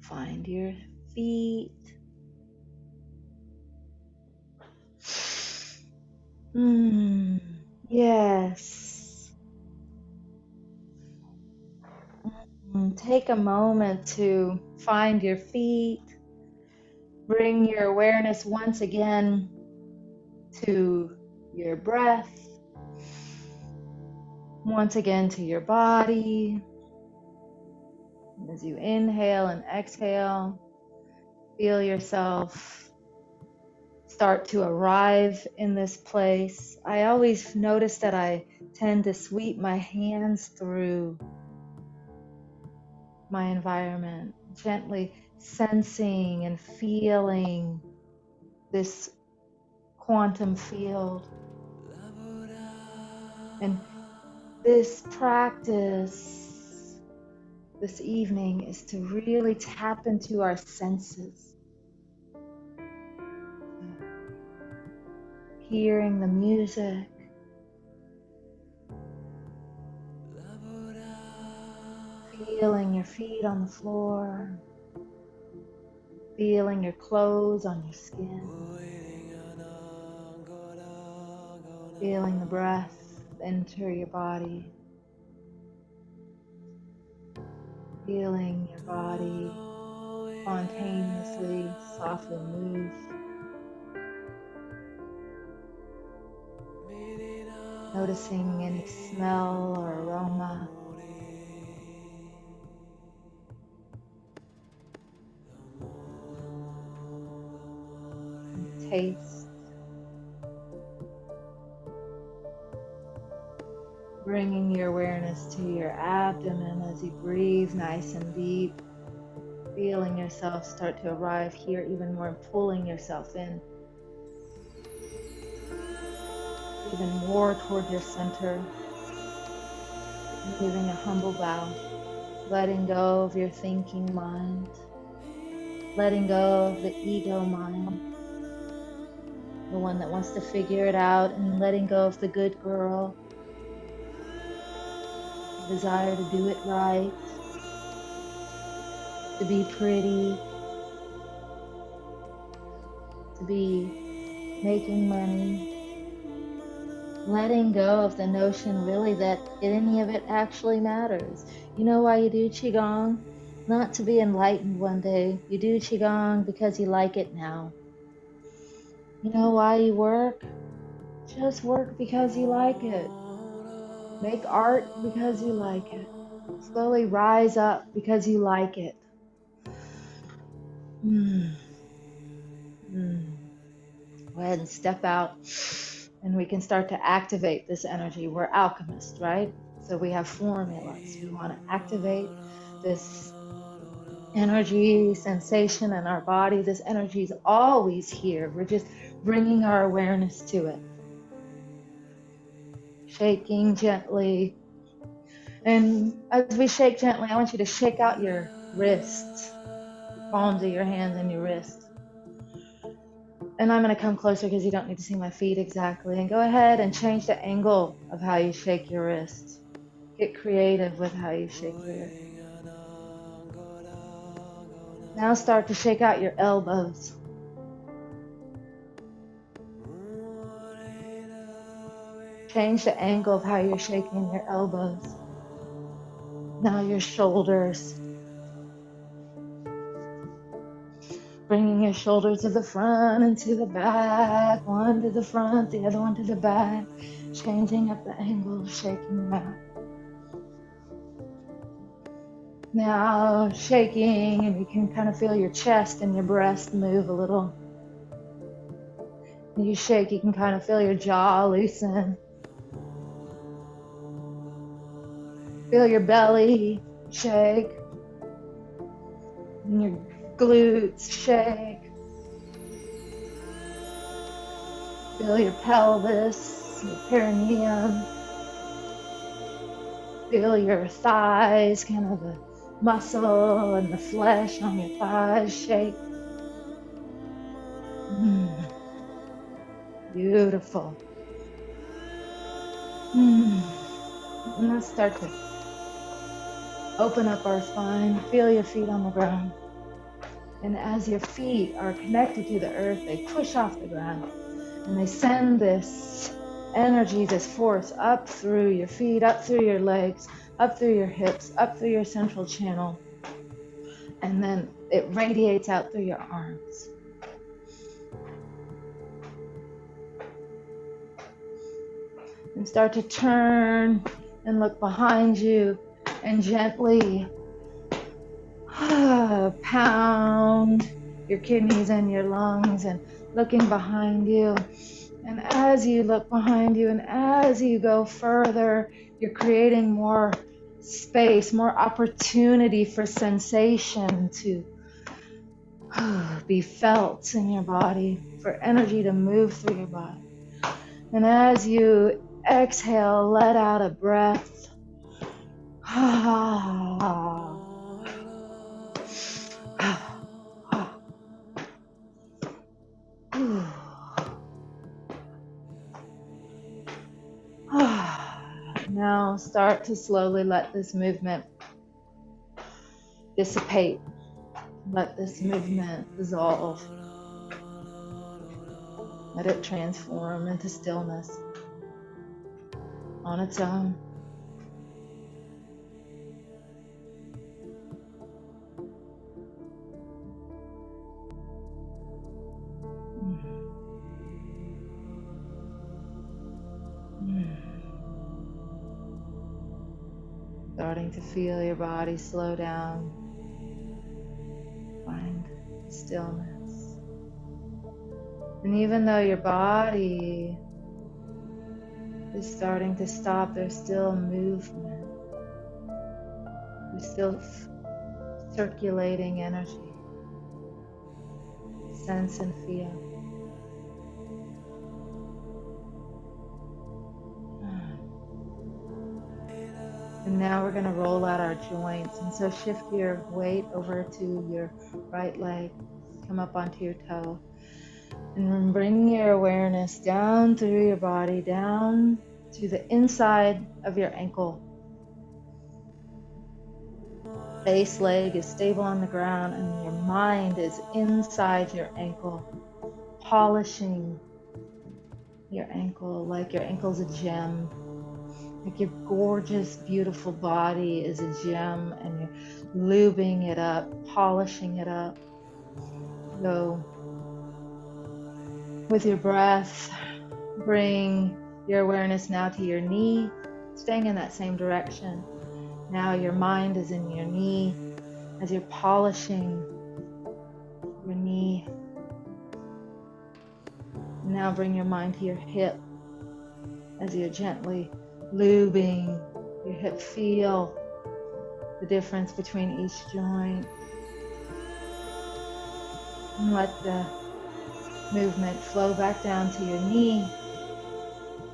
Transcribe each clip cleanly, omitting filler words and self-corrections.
Find your feet. Yes. Take a moment to find your feet. Bring your awareness once again to your breath, once again to your body. As you inhale and exhale, feel yourself start to arrive in this place. I always notice that I tend to sweep my hands through my environment, gently sensing and feeling this quantum field. And this practice this evening is to really tap into our senses. Hearing the music, feeling your feet on the floor, feeling your clothes on your skin, feeling the breath enter your body, feeling your body spontaneously, softly move. Noticing any smell or aroma. Taste. Bringing your awareness to your abdomen as you breathe nice and deep. Feeling yourself start to arrive here even more, pulling yourself in even more toward your center. Giving a humble bow. Letting go of your thinking mind. Letting go of the ego mind. The one that wants to figure it out, and letting go of the good girl. The desire to do it right. To be pretty. To be making money. Letting go of the notion really that any of it actually matters. You know why you do Qigong? Not to be enlightened one day. You do Qigong because you like it now. You know why you work? Just work because you like it. Make art because you like it. Slowly rise up because you like it. Go ahead and step out, and we can start to activate this energy. We're alchemists, right? So we have formulas. We want to activate this energy sensation in our body. This energy is always here. We're just bringing our awareness to it. Shaking gently. And as we shake gently, I want you to shake out your wrists, the palms of your hands and your wrists. And I'm going to come closer because you don't need to see my feet exactly. And go ahead and change the angle of how you shake your wrists. Get creative with how you shake your wrists. Now start to shake out your elbows. Change the angle of how you're shaking your elbows. Now your shoulders. Bringing your shoulders to the front and to the back. One to the front, the other one to the back. Changing up the angle, shaking them out. Now shaking, and you can kind of feel your chest and your breast move a little. When you shake, you can kind of feel your jaw loosen. Feel your belly shake. And your glutes shake. Feel your pelvis, your perineum. Feel your thighs, kind of the muscle and the flesh on your thighs shake. Beautiful. And let's start to open up our spine. Feel your feet on the ground. And as your feet are connected to the earth, they push off the ground. And they send this energy, this force up through your feet, up through your legs, up through your hips, up through your central channel. And then it radiates out through your arms. And start to turn and look behind you and gently pound your kidneys and your lungs and looking behind you. And as you look behind you and as you go further, you're creating more space, more opportunity for sensation to be felt in your body, for energy to move through your body. And as you exhale, let out a breath. Now start to slowly let this movement dissipate. Let this movement dissolve. Let it transform into stillness on its own. Starting to feel your body slow down. Find stillness. And even though your body is starting to stop, there's still movement. There's still circulating energy. Sense and feel. And now we're going to roll out our joints. And so shift your weight over to your right leg. Come up onto your toe. And bring your awareness down through your body, down to the inside of your ankle. Base leg is stable on the ground and your mind is inside your ankle, polishing your ankle like your ankle's a gem. Like your gorgeous, beautiful body is a gem and you're lubing it up, polishing it up. So with your breath, bring your awareness now to your knee, staying in that same direction. Now your mind is in your knee as you're polishing your knee. Now bring your mind to your hip as you're gently lubing your hip. Feel the difference between each joint. And let the movement flow back down to your knee,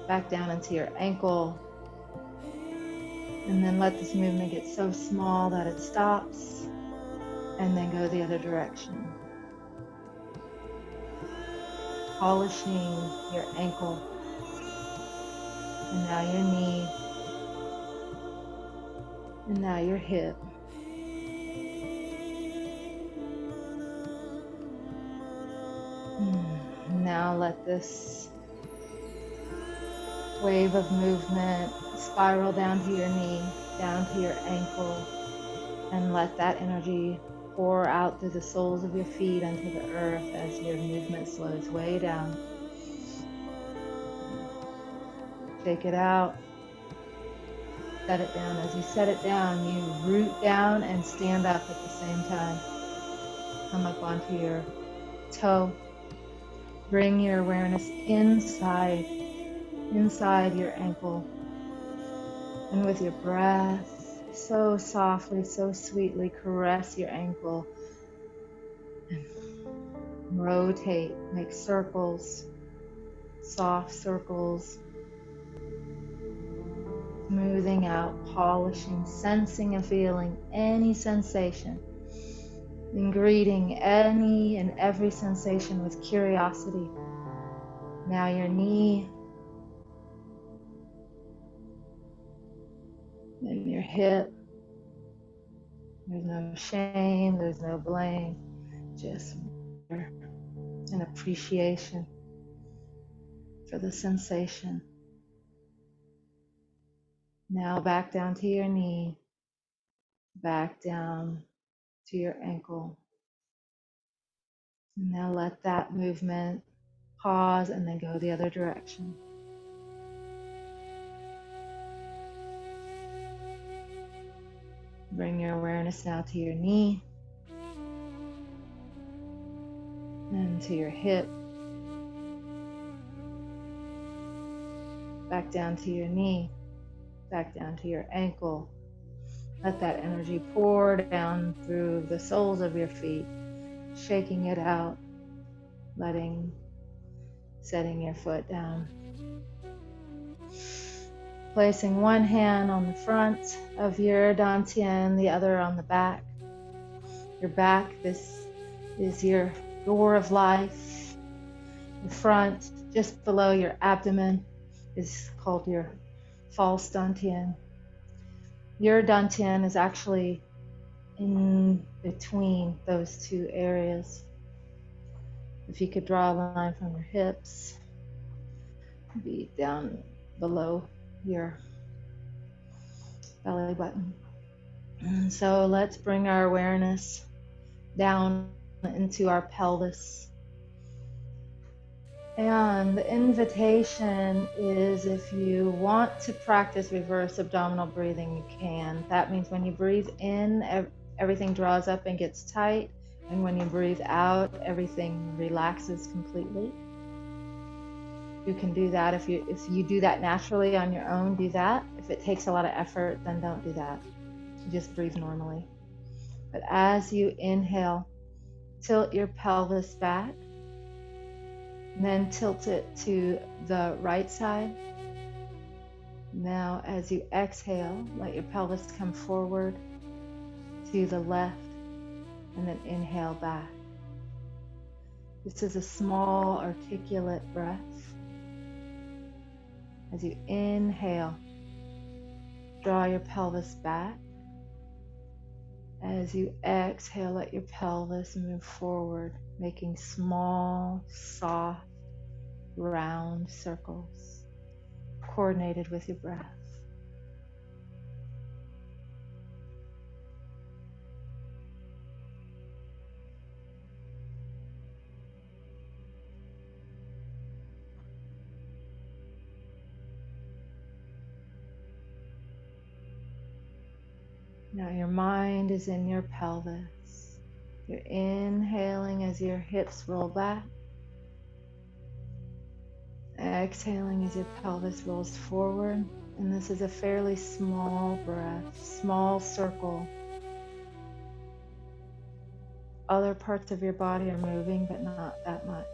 back down into your ankle. And then let this movement get so small that it stops and then go the other direction. Polishing your ankle. And now your knee. And now your hip. Now let this wave of movement spiral down to your knee, down to your ankle, and let that energy pour out through the soles of your feet onto the earth as your movement slows way down. Shake it out. Set it down. As you set it down, you root down and stand up at the same time. Come up onto your toe. Bring your awareness inside your ankle. And with your breath, so softly, so sweetly caress your ankle. And rotate, make circles, soft circles. Smoothing out, polishing, sensing and feeling any sensation. And greeting any and every sensation with curiosity. Now your knee. your hip. There's no shame, there's no blame, just an appreciation for the sensation. Now back down to your knee, back down to your ankle. And now let that movement pause and then go the other direction. Bring your awareness now to your knee and to your hip. Back down to your knee, back down to your ankle. Let that energy pour down through the soles of your feet, shaking it out, setting your foot down. Placing one hand on the front of your dantian, the other on the back. Your back, this is your door of life. The front, just below your abdomen, is called your false dantian. Your dantian is actually in between those two areas. If you could draw a line from your hips, be down below your belly button. And so let's bring our awareness down into our pelvis. And the invitation is, if you want to practice reverse abdominal breathing, you can. That means when you breathe in, everything draws up and gets tight. And when you breathe out, everything relaxes completely. You can do that. If you do that naturally on your own, do that. If it takes a lot of effort, then don't do that. Just breathe normally. But as you inhale, tilt your pelvis back, and then tilt it to the right side. Now, as you exhale, let your pelvis come forward to the left, and then inhale back. This is a small, articulate breath. As you inhale, draw your pelvis back. As you exhale, let your pelvis move forward, making small, soft, round circles, coordinated with your breath. Now your mind is in your pelvis. You're inhaling as your hips roll back. Exhaling as your pelvis rolls forward. And this is a fairly small breath, small circle. Other parts of your body are moving, but not that much.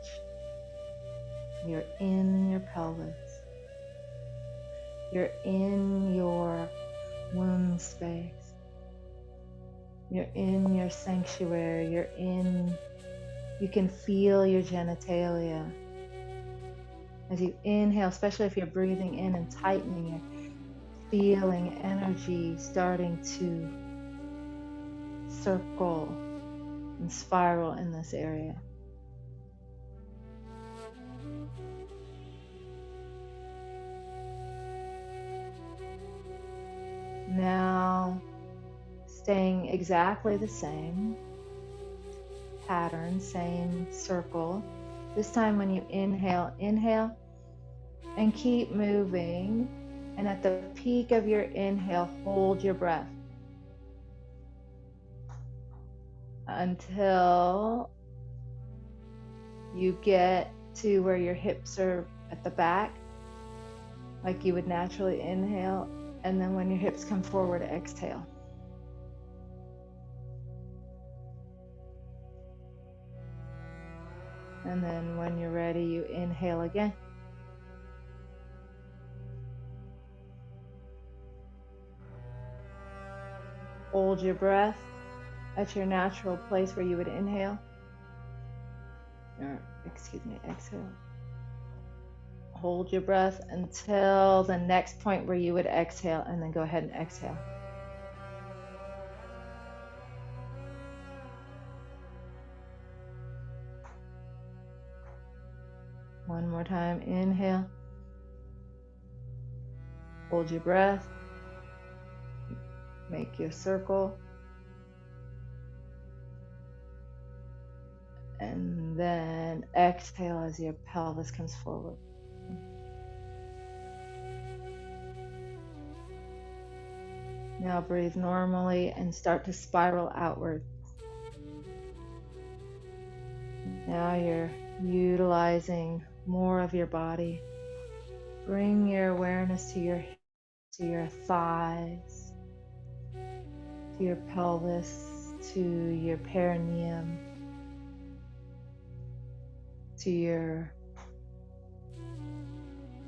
You're in your pelvis. You're in your womb space. You're in your sanctuary. You can feel your genitalia. As you inhale, especially if you're breathing in and tightening, you're feeling energy starting to circle and spiral in this area. Now, staying exactly the same pattern, same circle. This time when you inhale and keep moving. And at the peak of your inhale, hold your breath until you get to where your hips are at the back, like you would naturally inhale. And then when your hips come forward, exhale. And then when you're ready, you inhale again. Hold your breath at your natural place where you would inhale. Exhale. Hold your breath until the next point where you would exhale, and then go ahead and exhale. more time. Inhale. Hold your breath. Make your circle. And then exhale as your pelvis comes forward. Now breathe normally and start to spiral outward. Now you're utilizing more of your body. Bring your awareness to your thighs, to your pelvis, to your perineum, to your,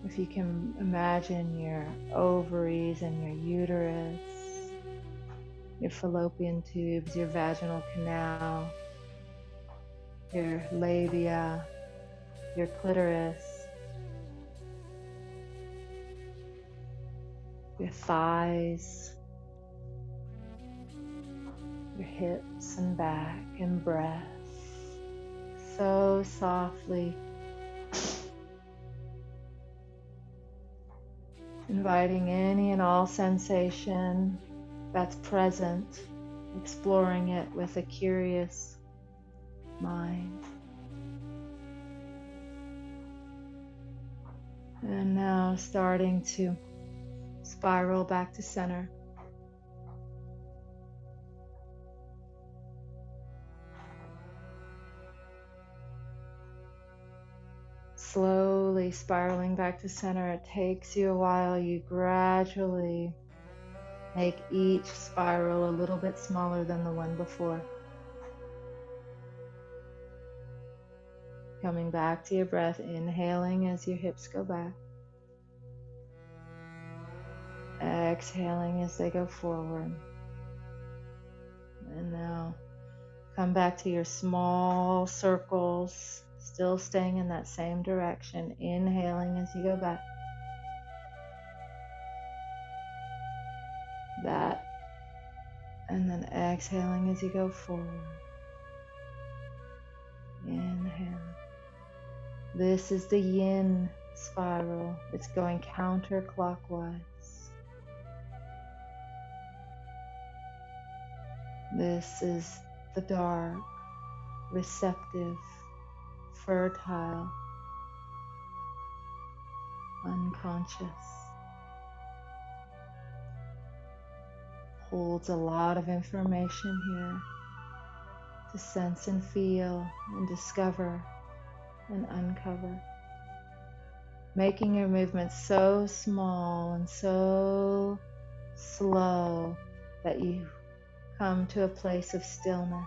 if you can imagine your ovaries and your uterus, your fallopian tubes, your vaginal canal, your labia, your clitoris, your thighs, your hips and back and breath. So softly inviting any and all sensation that's present, exploring it with a curious mind. And now starting to spiral back to center. Slowly spiraling back to center. It takes you a while. You gradually make each spiral a little bit smaller than the one before. Coming back to your breath, inhaling as your hips go back. Exhaling as they go forward. And now come back to your small circles, still staying in that same direction, inhaling as you go back. That, and then exhaling as you go forward. Inhale. This is the yin spiral. It's going counterclockwise. This is the dark, receptive, fertile, unconscious. Holds a lot of information here to sense and feel and discover and uncover. Making your movements so small and so slow that you come to a place of stillness.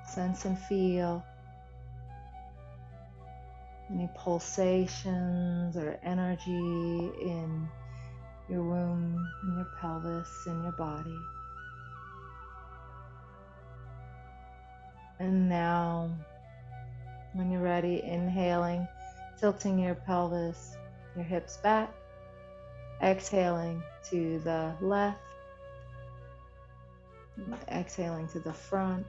Sense and feel any pulsations or energy in your womb, in your pelvis, in your body. And now, when you're ready, inhaling, tilting your pelvis, your hips back, exhaling to the left, exhaling to the front,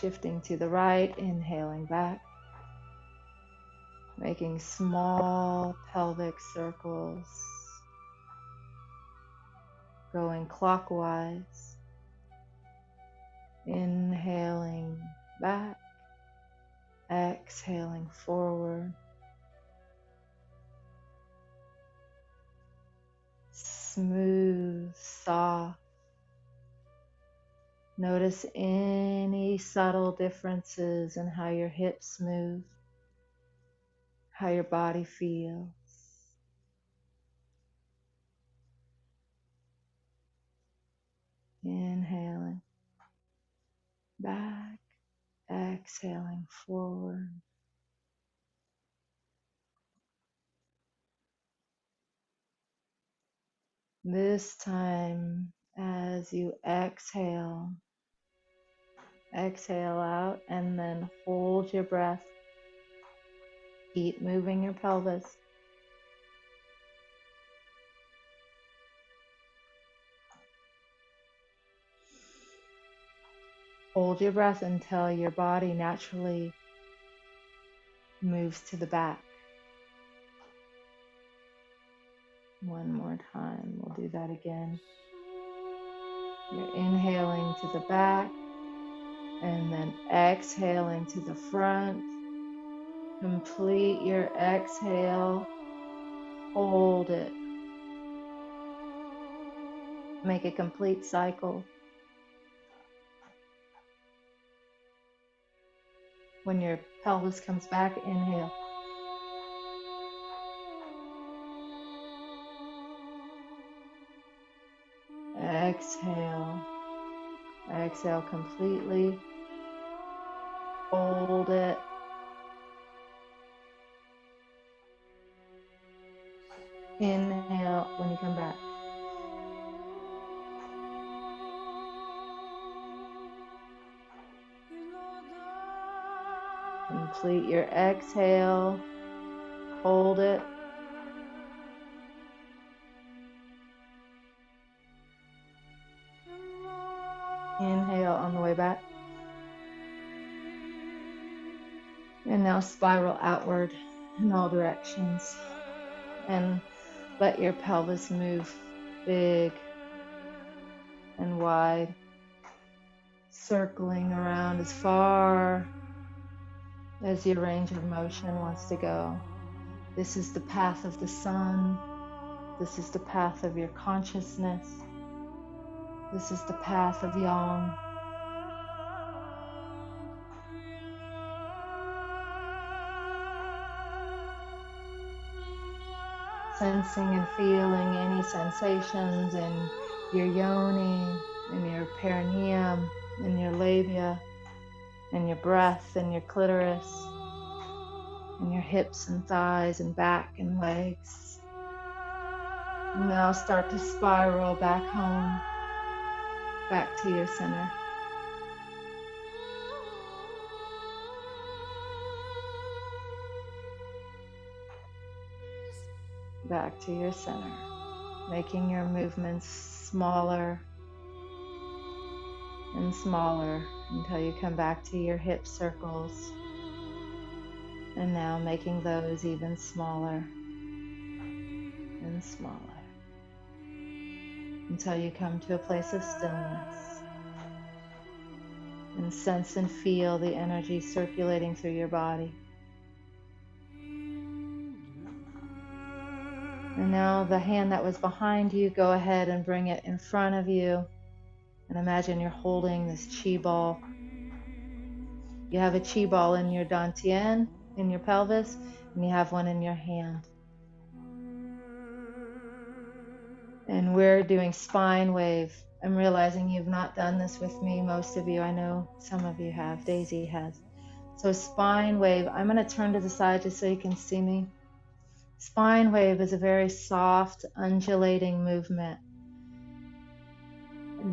shifting to the right, inhaling back, making small pelvic circles, going clockwise, inhaling back, exhaling forward, smooth, soft. Notice any subtle differences in how your hips move, how your body feels. Inhaling back, exhaling forward. This time, as you exhale, exhale out and then hold your breath. Keep moving your pelvis. Hold your breath until your body naturally moves to the back. One more time. We'll do that again. You're inhaling to the back and then exhaling to the front. Complete your exhale. Hold it. Make a complete cycle. When your pelvis comes back, inhale. Exhale. Exhale completely. Hold it. Inhale when you come back. Complete your exhale. Hold it. Inhale on the way back. And now spiral outward in all directions. And let your pelvis move big and wide, circling around as far as your range of motion wants to go. This is the path of the sun. This is the path of your consciousness. This is the path of Yang. Sensing and feeling any sensations in your yoni, in your perineum, in your labia, in your breath, in your clitoris, in your hips and thighs and back and legs. And now start to spiral back home, back to your center. Back to your center, making your movements smaller and smaller until you come back to your hip circles. And now making those even smaller and smaller until you come to a place of stillness. And sense and feel the energy circulating through your body. And now the hand that was behind you, go ahead and bring it in front of you. And imagine you're holding this chi ball. You have a chi ball in your dantian, in your pelvis, and you have one in your hand. And we're doing spine wave. I'm realizing you've not done this with me, most of you. I know some of you have. Daisy has. So spine wave, I'm going to turn to the side just so you can see me. Spine wave is a very soft, undulating movement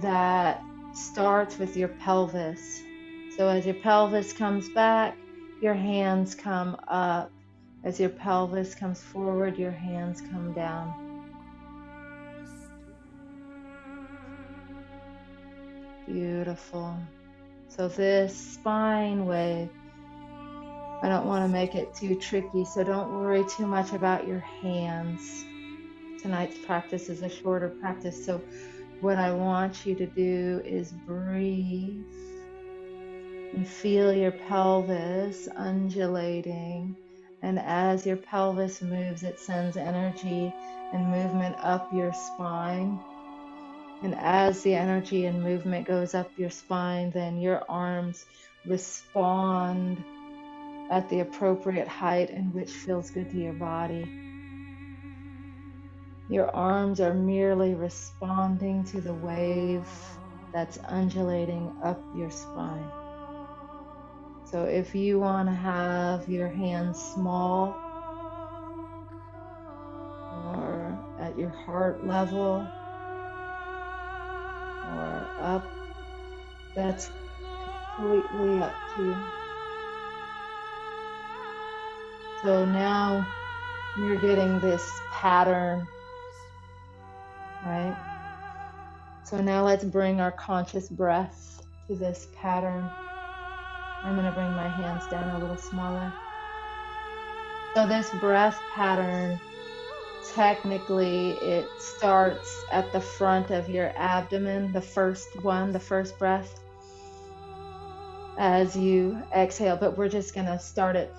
that starts with your pelvis. So as your pelvis comes back, your hands come up. As your pelvis comes forward, your hands come down. Beautiful. So this spine wave, I don't want to make it too tricky, so don't worry too much about your hands. Tonight's practice is a shorter practice, so what I want you to do is breathe and feel your pelvis undulating. And as your pelvis moves, it sends energy and movement up your spine. And as the energy and movement goes up your spine, then your arms respond at the appropriate height and which feels good to your body. Your arms are merely responding to the wave that's undulating up your spine. So if you want to have your hands small or at your heart level or up, that's completely up to you. So now you're getting this pattern, right? So now let's bring our conscious breath to this pattern. I'm going to bring my hands down a little smaller. So this breath pattern, technically it starts at the front of your abdomen, the first breath as you exhale, but we're just going to start it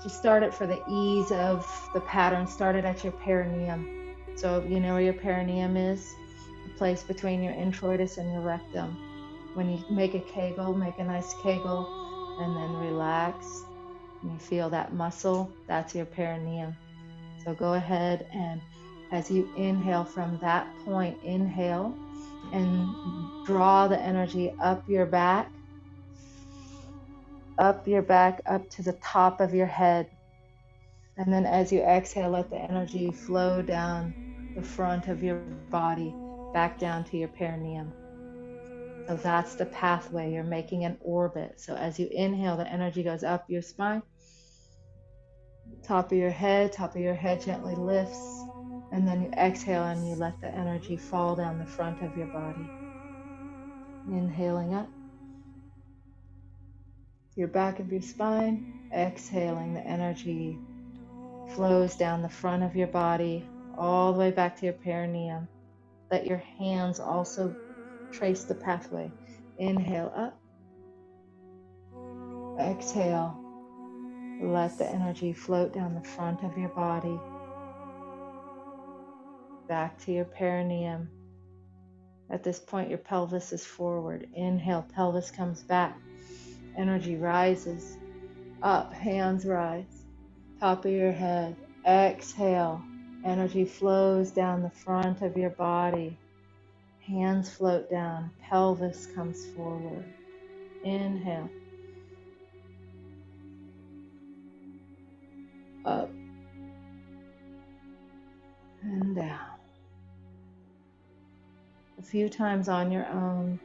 for the ease of the pattern. Start it at your perineum. So you know where your perineum is, the place between your introitus and your rectum. When you make a Kegel, make a nice Kegel, and then relax. And you feel that muscle, that's your perineum. So go ahead, and as you inhale from that point, inhale and draw the energy up your back, up to the top of your head. And then as you exhale, let the energy flow down the front of your body, back down to your perineum. So that's the pathway. You're making an orbit. So as you inhale, the energy goes up your spine, top of your head gently lifts. And then you exhale and you let the energy fall down the front of your body. Inhaling up your back of your spine, exhaling, the energy flows down the front of your body all the way back to your perineum. Let your hands also trace the pathway. Inhale up, exhale, let the energy float down the front of your body back to your perineum. At this point, your pelvis is forward. Inhale, pelvis comes back. Energy rises up, hands rise, top of your head. Exhale, energy flows down the front of your body. Hands float down, pelvis comes forward. Inhale, up and down. A few times on your own.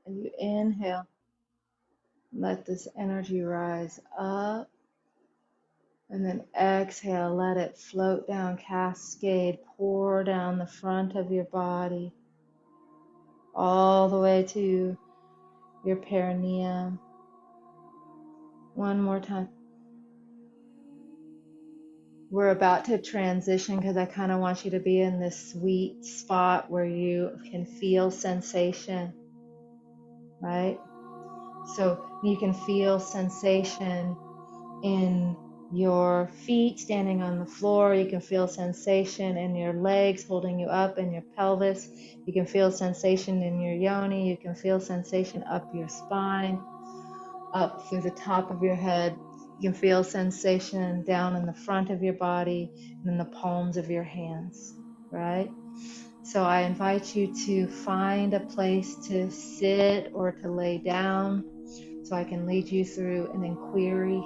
And you inhale, let this energy rise up, and then exhale, let it float down, cascade, pour down the front of your body, all the way to your perineum. One more time. We're about to transition because I kind of want you to be in this sweet spot where you can feel sensation, right? So you can feel sensation in your feet standing on the floor. You can feel sensation in your legs holding you up, in your pelvis. You can feel sensation in your yoni. You can feel sensation up your spine, up through the top of your head. You can feel sensation down in the front of your body and in the palms of your hands, right? So I invite you to find a place to sit or to lay down so I can lead you through an inquiry.